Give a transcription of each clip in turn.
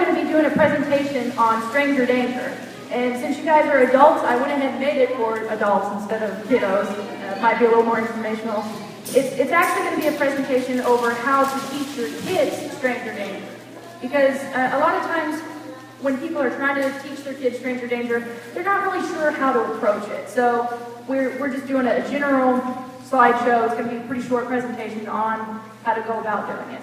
going to be doing a presentation on stranger danger. And since you guys are adults, I went ahead and made it for adults instead of kiddos. It might be a little more informational. It's actually going to be a presentation over how to teach your kids stranger danger. Because a lot of times when people are trying to teach their kids stranger danger, they're not really sure how to approach it. So we're just doing a general slideshow. It's going to be a pretty short presentation on how to go about doing it.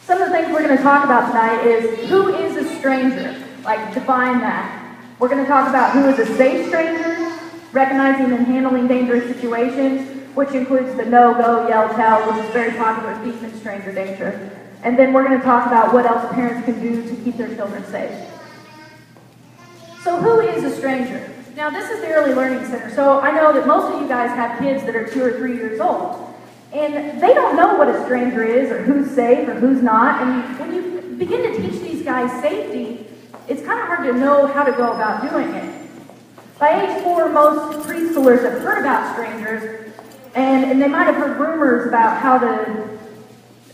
Some of the things we're going to talk about tonight is who is a stranger? Like, define that. We're going to talk about who is a safe stranger, recognizing and handling dangerous situations, which includes the no, go, yell, tell, which is a very popular theme in stranger danger. And then we're going to talk about what else parents can do to keep their children safe. So who is a stranger? Now, this is the Early Learning Center, so I know that most of you guys have kids that are 2 or 3 years old. And they don't know what a stranger is, or who's safe, or who's not. And when you begin to teach these guys safety, it's kind of hard to know how to go about doing it. By age 4, most preschoolers have heard about strangers, and they might have heard rumors about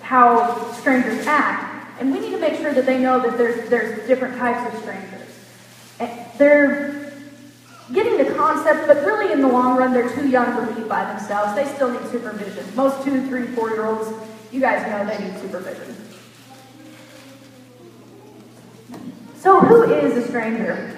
how strangers act. And we need to make sure that they know that there's different types of strangers. And they're getting the concept, but really in the long run, they're too young to lead by themselves. They still need supervision. Most 2, 3, 4-year-olds, you guys know they need supervision. So who is a stranger?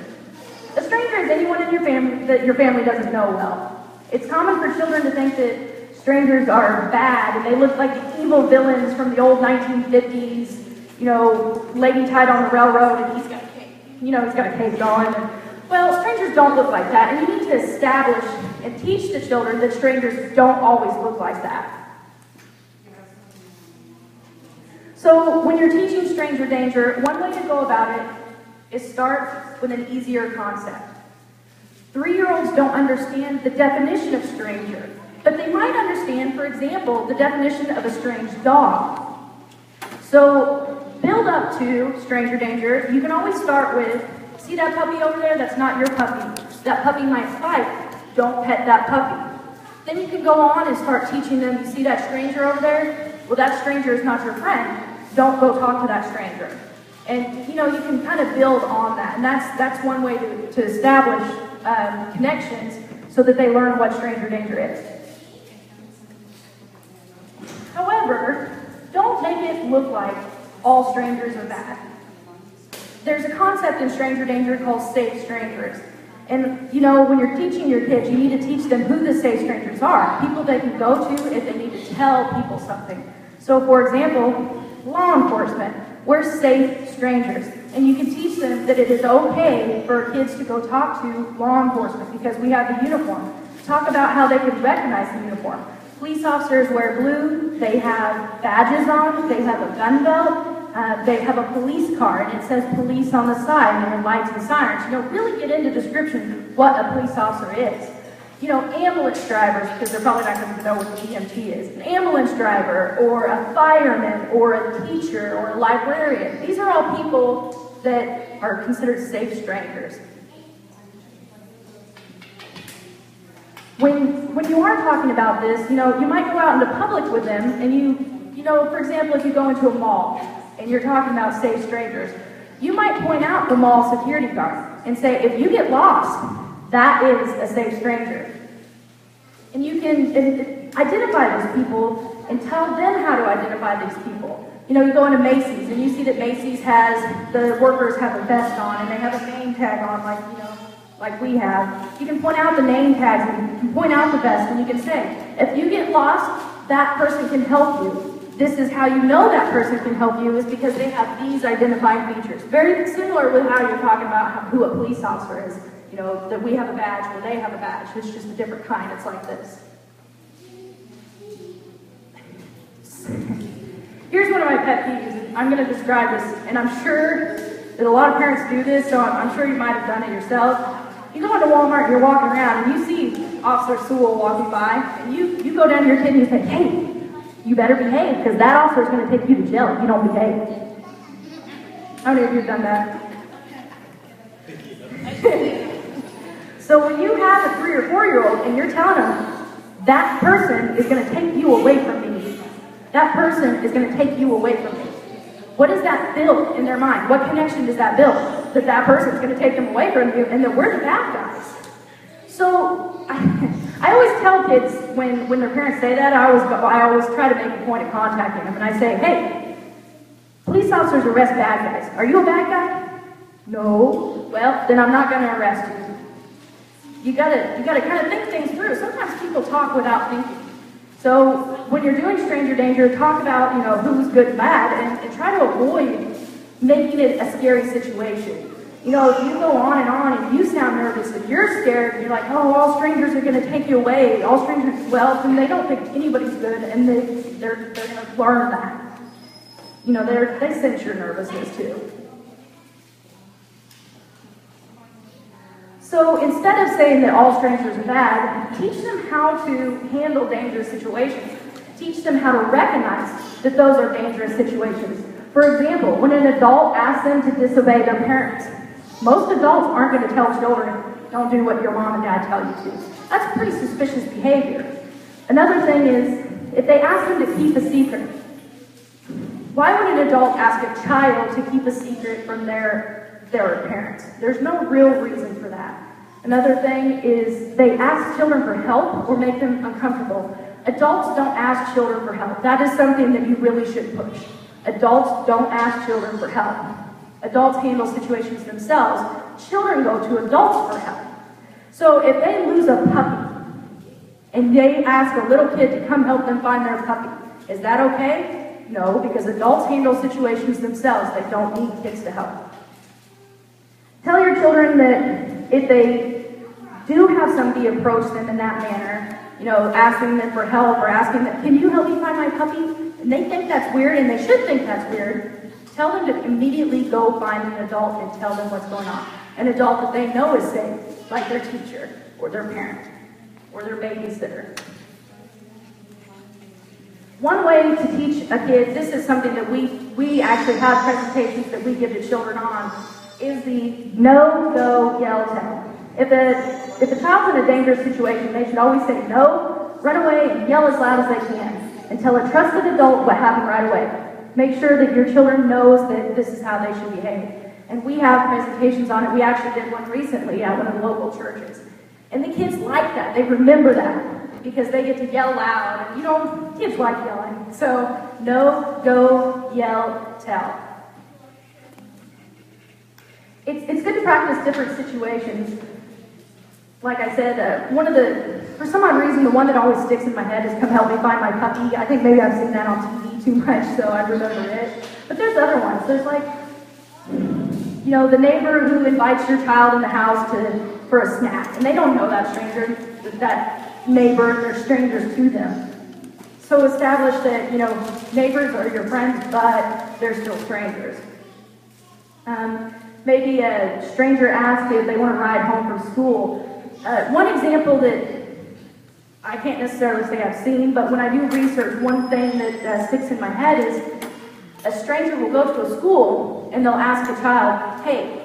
A stranger is anyone in your family that your family doesn't know well. It's common for children to think that strangers are bad, and they look like the evil villains from the old 1950s, lady tied on the railroad, and he's got a cape, he's got a cape going. Well, strangers don't look like that, and you need to establish and teach the children that strangers don't always look like that. So when you're teaching stranger danger, one way to go about it is start with an easier concept. 3-year-olds don't understand the definition of stranger, but they might understand, for example, the definition of a strange dog. So build up to stranger danger. You can always start with, see that puppy over there? That's not your puppy. That puppy might fight. Don't pet that puppy. Then you can go on and start teaching them, you see that stranger over there? Well, that stranger is not your friend. Don't go talk to that stranger. And, you can kind of build on that. And that's one way to establish connections so that they learn what stranger danger is. However, don't make it look like all strangers are bad. There's a concept in stranger danger called safe strangers. And, when you're teaching your kids, you need to teach them who the safe strangers are. People they can go to if they need to tell people something. So, for example, law enforcement. We're safe strangers. And you can teach them that it is okay for kids to go talk to law enforcement because we have the uniform. Talk about how they can recognize the uniform. Police officers wear blue, they have badges on, they have a gun belt, they have a police car, and it says police on the side, and there are lights and sirens. Really get into description what a police officer is. Ambulance drivers, because they're probably not going to know what the EMT is. An ambulance driver, or a fireman, or a teacher, or a librarian. These are all people that are considered safe strangers. When you are talking about this, you might go out into public with them, and for example, if you go into a mall, and you're talking about safe strangers, you might point out the mall security guard and say, if you get lost, that is a safe stranger. And you can identify those people and tell them how to identify these people. You go into Macy's and you see that Macy's has, the workers have a vest on and they have a name tag on like we have. You can point out the name tags and you can point out the vest and you can say, if you get lost, that person can help you. This is how you know that person can help you is because they have these identifying features. Very similar with how you're talking about who a police officer is. That we have a badge or they have a badge. It's just a different kind. It's like this. Here's one of my pet peeves. I'm going to describe this, and I'm sure that a lot of parents do this, so I'm sure you might have done it yourself. You go into Walmart and you're walking around and you see Officer Sewell walking by, and you go down to your kid and you say, hey, you better behave, because that officer is going to take you to jail if you don't behave. How many of you have done that? So when you have a 3 or 4-year-old and you're telling them, that person is going to take you away from me. That person is going to take you away from me. what does that build in their mind? What connection does that build? That that person's going to take them away from you and that we're the bad guys. So I always tell kids when their parents say that, I always try to make a point of contacting them, and I say, hey, police officers arrest bad guys. Are you a bad guy? No. Well, then I'm not going to arrest you. You gotta kind of think things through. Sometimes people talk without thinking. So when you're doing stranger danger, talk about, you know, who's good and bad, and try to avoid making it a scary situation. You know, if you go on and you sound nervous, if you're scared, and you're like, oh, all strangers are going to take you away, all strangers, well, then they don't think anybody's good, and they're going to learn that. You know, they sense your nervousness too. So instead of saying that all strangers are bad, teach them how to handle dangerous situations. Teach them how to recognize that those are dangerous situations. For example, when an adult asks them to disobey their parents, most adults aren't going to tell children, don't do what your mom and dad tell you to. That's pretty suspicious behavior. Another thing is, if they ask them to keep a secret, why would an adult ask a child to keep a secret from their parents? There's no real reason for that. Another thing is they ask children for help or make them uncomfortable. Adults don't ask children for help. That is something that you really should push. Adults don't ask children for help. Adults handle situations themselves. Children go to adults for help. So if they lose a puppy and they ask a little kid to come help them find their puppy, is that okay? No, because adults handle situations themselves. They don't need kids to help. Tell your children that if they do have somebody approach them in that manner, you know, asking them for help or asking them, can you help me find my puppy? And they think that's weird, and they should think that's weird, tell them to immediately go find an adult and tell them what's going on. An adult that they know is safe, like their teacher or their parent or their babysitter. One way to teach a kid, this is something that we actually have presentations that we give to children on, is the no, go, yell, tell. If a child's in a dangerous situation, they should always say no, run away, and yell as loud as they can, and tell a trusted adult what happened right away. Make sure that your children knows that this is how they should behave. And we have presentations on it. We actually did one recently at one of the local churches. And the kids like that. They remember that because they get to yell loud. And, you know, kids like yelling. So, no, go, yell, tell. It's good to practice different situations. Like I said, for some odd reason, the one that always sticks in my head is come help me find my puppy. I think maybe I've seen that on TV too much, so I remember it. But there's other ones. There's like, you know, the neighbor who invites your child in the house for a snack, and they don't know that stranger, that neighbor, they're strangers to them. So establish that, you know, neighbors are your friends, but they're still strangers. Maybe a stranger asks if they want to ride home from school. One example that I can't necessarily say I've seen, but when I do research, one thing that sticks in my head is a stranger will go to a school and they'll ask a child, hey,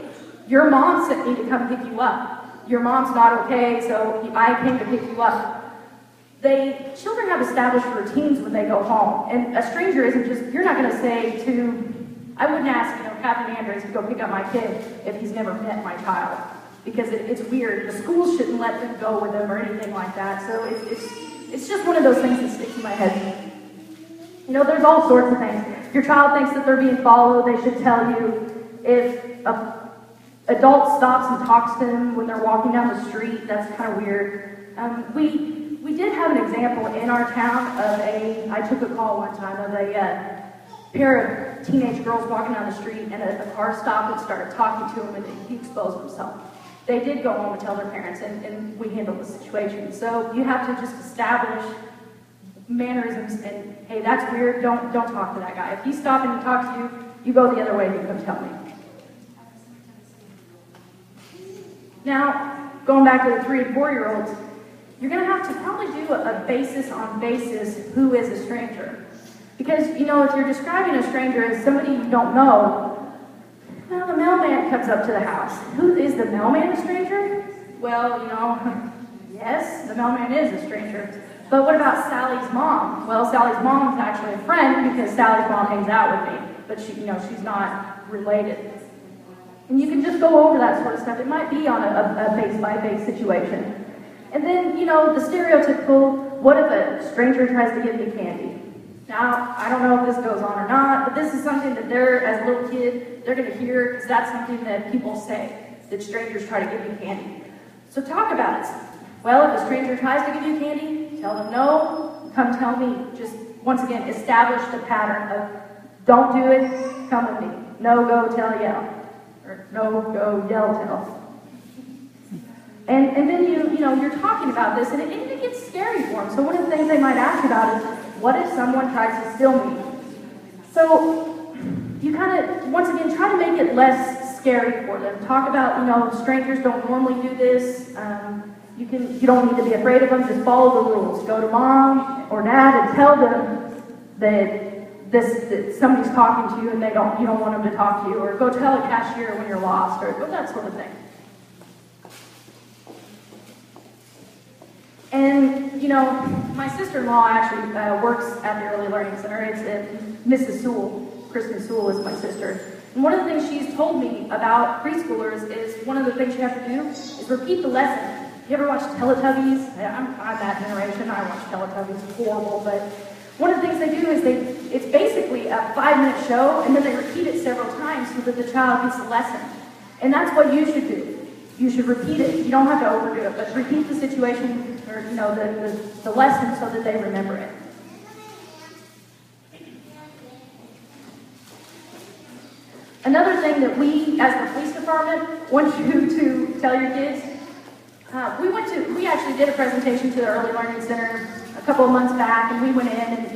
your mom sent me to come pick you up. Your mom's not okay, so I came to pick you up. Children have established routines when they go home, and a stranger isn't just, you're not going to say to, I wouldn't ask, you know, Captain Andrews to go pick up my kid if he's never met my child, because it's weird. The schools shouldn't let them go with them or anything like that. So it's just one of those things that sticks in my head. You know, there's all sorts of things. If your child thinks that they're being followed, they should tell you. If an adult stops and talks to them when they're walking down the street, that's kind of weird. We did have an example in our town of I took a call one time of a pair of teenage girls walking down the street, and a car stopped and started talking to him, and he exposed himself. They did go home and tell their parents, and we handled the situation. So you have to just establish mannerisms, and hey, that's weird, don't talk to that guy. If he's stopping to talk to you, you go the other way and you come tell me. Now, going back to the 3 and 4-year-olds, you're going to have to probably do a basis on basis who is a stranger. Because, you know, if you're describing a stranger as somebody you don't know, well, the mailman comes up to the house. Who is the mailman a stranger? Well, you know, yes, the mailman is a stranger. But what about Sally's mom? Well, Sally's mom is actually a friend because Sally's mom hangs out with me, but she's not related. And you can just go over that sort of stuff. It might be on a face-by-face situation. And then, the stereotypical, what if a stranger tries to give me candy? Now, I don't know if this goes on or not, but this is something that as a little kid, they're going to hear, because that's something that people say, that strangers try to give you candy. So talk about it. Well, if a stranger tries to give you candy, tell them no, come tell me. Just, once again, establish the pattern of, don't do it, come with me. No, go, tell, yell. Or no, go, yell, tell. And then you're talking about this, and it gets scary for them. So one of the things they might ask about is, what if someone tries to steal me? So you kind of, once again, try to make it less scary for them. Talk about, strangers don't normally do this. You don't need to be afraid of them. Just follow the rules. Go to mom or dad and tell them that somebody's talking to you and you don't want them to talk to you, or go tell a cashier when you're lost, or that sort of thing. And, my sister-in-law actually works at the Early Learning Center. It's Mrs. Sewell. Kristen Sewell is my sister. And one of the things she's told me about preschoolers is one of the things you have to do is repeat the lesson. You ever watch Teletubbies? I'm that generation. I watch Teletubbies. It's horrible. But one of the things they do is it's basically a 5-minute show, and then they repeat it several times so that the child gets the lesson. And that's what you should do. You should repeat it. You don't have to overdo it, but repeat the situation or the lesson so that they remember it. Another thing that we, as the police department, want you to tell your kids, we actually did a presentation to the Early Learning Center a couple of months back, and we went in and,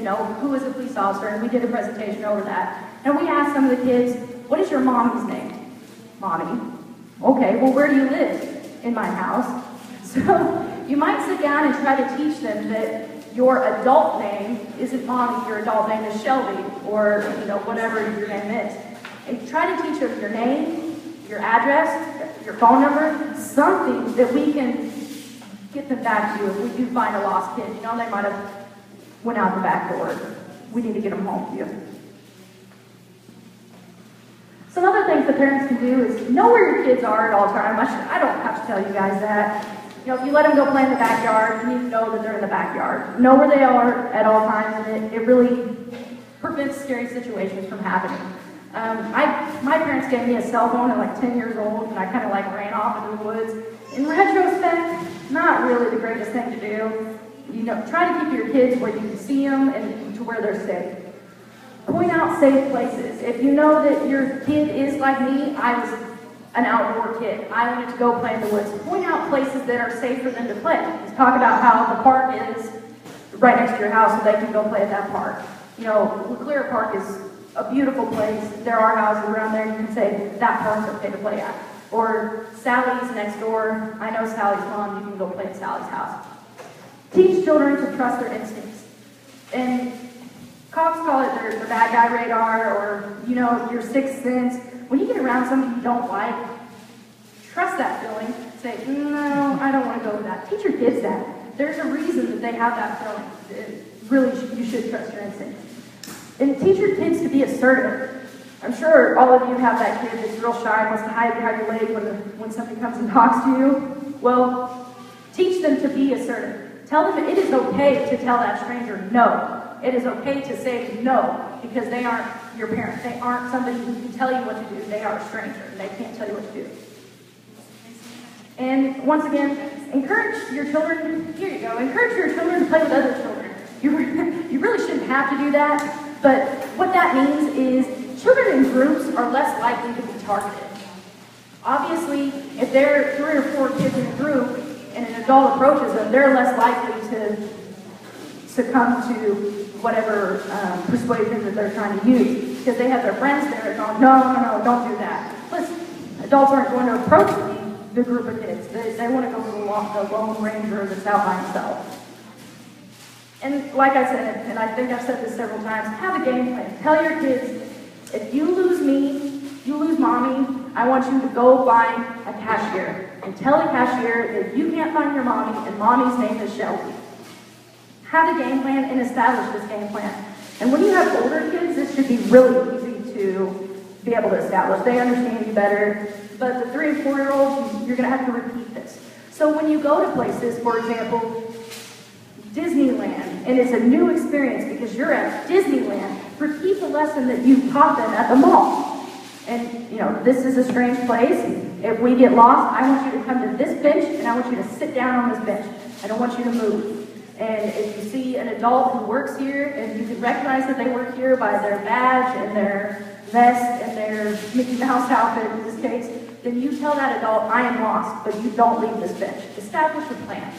who is a police officer, and we did a presentation over that. And we asked some of the kids, what is your mommy's name? Mommy. Okay, well, where do you live? In my house. So you might sit down and try to teach them that your adult name isn't Mommy, your adult name is Shelby, or, whatever your name is. And try to teach them your name, your address, your phone number, something that we can get them back to if we do find a lost kid. They might have went out the back door. We need to get them home to you. Some other things the parents can do is know where your kids are at all times. I don't have to tell you guys that. If you let them go play in the backyard, you need to know that they're in the backyard. Know where they are at all times, and it really prevents scary situations from happening. My parents gave me a cell phone at like 10 years old, and I kind of ran off into the woods. In retrospect, not really the greatest thing to do. Try to keep your kids where you can see them and to where they're safe. Point out safe places. If you know that your kid is like me, I was an outdoor kid. I wanted to go play in the woods. Point out places that are safe for them to play. Let's talk about how the park is right next to your house so they can go play at that park. LeClaire Park is a beautiful place. There are houses around there. You can say, that park's okay to play at. Or Sally's next door. I know Sally's mom. You can go play at Sally's house. Teach children to trust their instincts. And cops call it their bad guy radar, or, your sixth sense. When you get around somebody you don't like, trust that feeling. Say, no, I don't want to go with that. Teach your kids that. There's a reason that they have that feeling. Really, you should trust your instincts. And teach your kids to be assertive. I'm sure all of you have that kid that's real shy, wants to hide behind your leg when somebody comes and talks to you. Well, teach them to be assertive. Tell them it is okay to tell that stranger no. It is okay to say no, because they aren't your parent. They aren't somebody who can tell you what to do. They are a stranger, and they can't tell you what to do. And once again, encourage your children, here you go, encourage your children to play with other children. You really shouldn't have to do that, but what that means is children in groups are less likely to be targeted. Obviously, if there are 3 or 4 kids in a group and an adult approaches them, they're less likely to succumb to whatever persuasion that they're trying to use, because they have their friends there going, no, don't do that. Listen, adults aren't going to approach the group of kids. They want to go to the Lone Ranger that's out by himself. And like I said, and I think I've said this several times, have a game plan. Tell your kids, if you lose me, you lose mommy, I want you to go find a cashier. And tell the cashier that you can't find your mommy, and mommy's name is Shelby. have a game plan and establish this game plan. And when you have older kids, this should be really easy to be able to establish. They understand you better. But the 3 and 4-year-olds, you're going to have to repeat this. So when you go to places, for example, Disneyland, and it's a new experience because you're at Disneyland, repeat the lesson that you taught them at the mall. And, you know, this is a strange place. If we get lost, I want you to come to this bench, and I want you to sit down on this bench. I don't want you to move. And if you see an adult who works here, and you can recognize that they work here by their badge and their vest and their Mickey Mouse outfit in this case, then you tell that adult, I am lost, but you don't leave this bench. Establish a plan.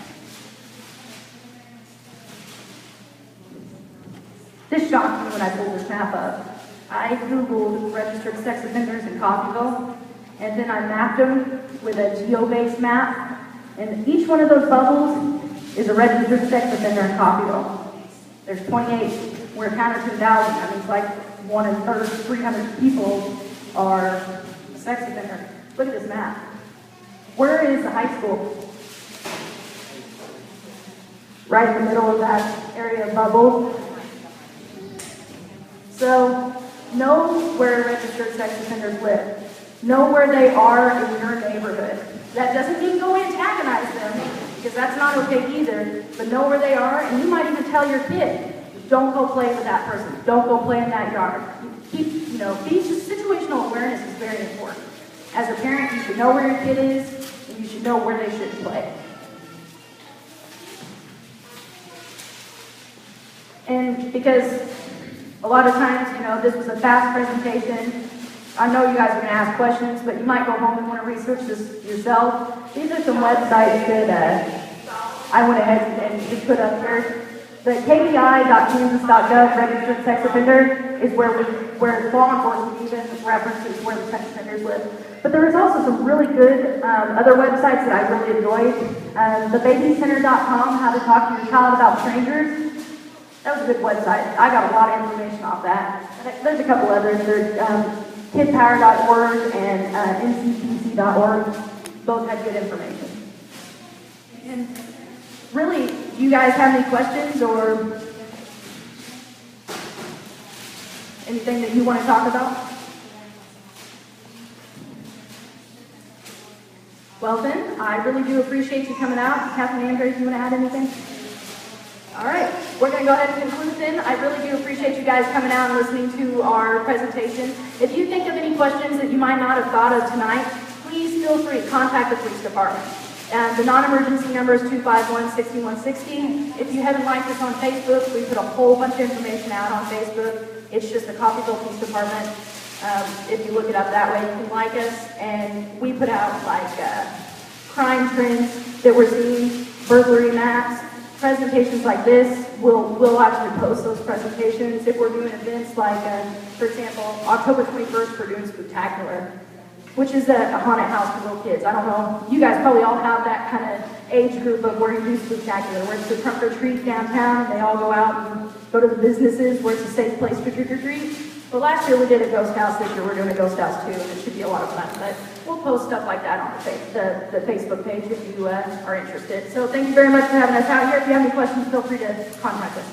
This shocked me when I pulled this map up. I Googled registered sex offenders in Coffeyville, and then I mapped them with a geo-based map, and each one of those bubbles is a registered sex offender in Coffeyville. There's 28. We're a town of 2,000. That means like 1 in 300 people are a sex offender. Look at this map. Where is the high school? Right in the middle of that area of bubble. So, know where registered sex offenders live. Know where they are in your neighborhood. That doesn't mean go antagonize them, because that's not okay either, but know where they are, and you might even tell your kid, don't go play with that person. Don't go play in that yard. Situational awareness is very important. As a parent, you should know where your kid is, and you should know where they should play. And because a lot of times, this was a fast presentation. I know you guys are going to ask questions, but you might go home and want to research this yourself. These are some websites that I went ahead and just put up here. The kbi.kansas.gov registered sex offender is where law enforcement even references where the sex offenders live. But there is also some really good other websites that I really enjoyed. Thebabycenter.com, how to talk to your child about strangers. That was a good website. I got a lot of information off that. There's a couple others. There's kidpower.org and ncpc.org. Both had good information. And really, do you guys have any questions or anything that you want to talk about? Well then, I really do appreciate you coming out. Captain Andrews, you want to add anything? All right, we're going to go ahead and conclude then. I really do appreciate you guys coming out and listening to our presentation. If you think of any questions that you might not have thought of tonight, please feel free to contact the police department. The non-emergency number is 251-6160. If you haven't liked us on Facebook, we put a whole bunch of information out on Facebook. It's just the Coffeyville Police Department. If you look it up that way, you can like us. And we put out like crime trends that we're seeing, burglary maps, presentations like this. We'll actually post those presentations. If we're doing events like, for example, October 21st, we're doing Spooktacular, which is a haunted house for little kids. I don't know, you guys probably all have that kind of age group of where you do Spooktacular, where it's the trunk or treat downtown, and they all go out and go to the businesses where it's a safe place for trick or treat. But last year we did a ghost house, this year we're doing a ghost house too, and it should be a lot of fun. But we'll post stuff like that on the Facebook page if you are interested. So thank you very much for having us out here. If you have any questions, feel free to contact us.